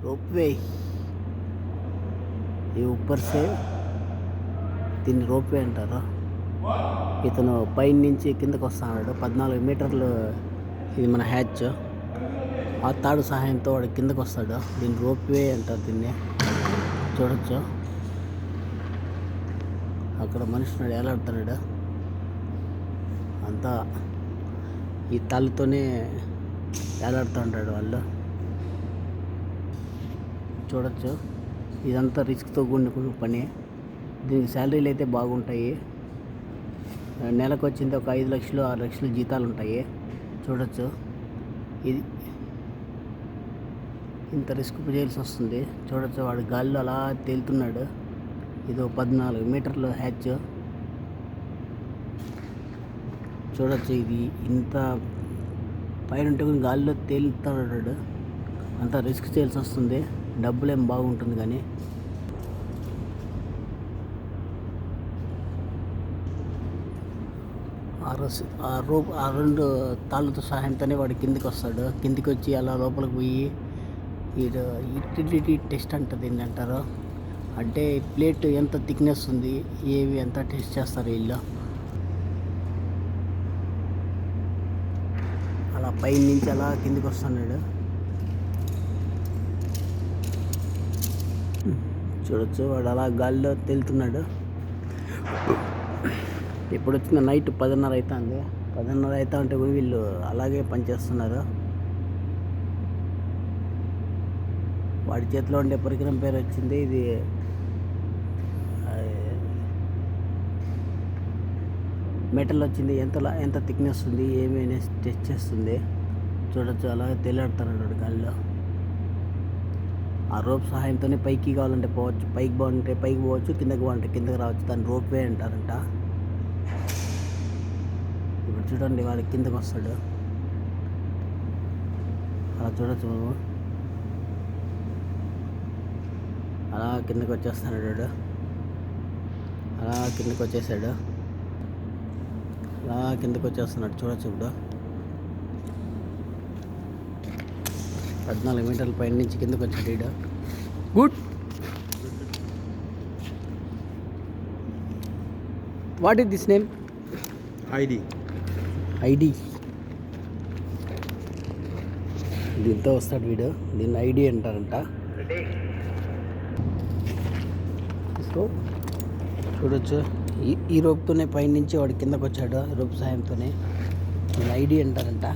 Ropeway ये ऊपर से దీన్ని రోప్వే అంటారు. ఇతను పైన నుంచి కిందకు వస్తున్నాడు. 14 మీటర్లు ఇది మన హ్యాచ్. ఆ తాడు సహాయంతో వాడు కిందకు వస్తాడు. దీన్ని రోప్వే అంటారు. దీన్ని చూడొచ్చు. అక్కడ మనుషుడు ఏలాడుతున్నాడు. అంతా ఈ తాళ్ళతోనే ఏలాడుతూ ఉంటాడు వాళ్ళు. చూడొచ్చు. ఇదంతా రిస్క్తో కూడిన పని. దీనికి శాలరీలు అయితే బాగుంటాయి. నెలకు వచ్చింది ఒక 5 లక్షలు 6 లక్షలు జీతాలు ఉంటాయి. చూడొచ్చు. ఇది ఇంత రిస్క్ చేయాల్సి వస్తుంది. చూడొచ్చు. వాడు గాలిలో అలా తేలుతున్నాడు. ఇది 14 మీటర్ల హ్యాచ్. చూడొచ్చు. ఇది ఇంత పైన ఉంటే కూడా గాలిలో తేలుతున్నాడు. అంత రిస్క్ చేయాల్సి వస్తుంది. డబ్బులేం బాగుంటుంది కానీ ఆ రెండు తాళ్ళతో సహాయంతోనే వాడు కిందికి వస్తాడు. కిందికి వచ్చి అలా లోపలికి పోయి యూటిలిటీ టెస్ట్ అంటారు. దీన్ని అంటారు. అంటే ప్లేట్ ఎంత థిక్నెస్ ఉంది ఏవి ఎంత టెస్ట్ చేస్తారు వీళ్ళు. అలా పైన నుంచి అలా కిందికి వస్తున్నాడు. చూడొచ్చు. వాడు అలా గాలిలో తేలుతున్నాడు. ఇప్పుడు వచ్చిన నైట్ 10:30 అవుతుంది. 10:30 అవుతా ఉంటే కూడా వీళ్ళు అలాగే పనిచేస్తున్నారు. వాడి చేతిలో ఉండే పరికరం పేరు వచ్చింది ఇది మెటల్ వచ్చింది. ఎంత థిక్నెస్ ఉంది ఏమి టెస్ట్ చేస్తుంది. చూడొచ్చు. అలాగే తేలాడుతున్నాడు గాలిలో. ఆ రోప్ సహాయంతోనే పైకి కావాలంటే పోవచ్చు. పైకి బాగుంటే పైకి పోవచ్చు. కిందకి బాగుంటే కిందకి రావచ్చు. దాన్ని రోప్వే అంటారంట. ఇప్పుడు చూడండి. వాడు కిందకి వస్తాడు. అలా చూడొచ్చు. మేము అలా కిందకి వచ్చేస్తున్నాడు వాడు. అలా కిందకి వచ్చేసాడు. అలా కిందకి వచ్చేస్తున్నాడు. చూడొచ్చు. ఇప్పుడు 14 మీటర్ల పైన నుంచి కిందకి వచ్చాడు ఈడ. Good. What is this name? ID. దీంతో వస్తాడు వీడు. దీన్ని ఐడి అంటారంట. సో చూడొచ్చు. ఈ రోప్తోనే పైన నుంచి వాడు కిందకు వచ్చాడు. రోప్ సాయంతోనే. దీన్ని ఐడి అంటారంట.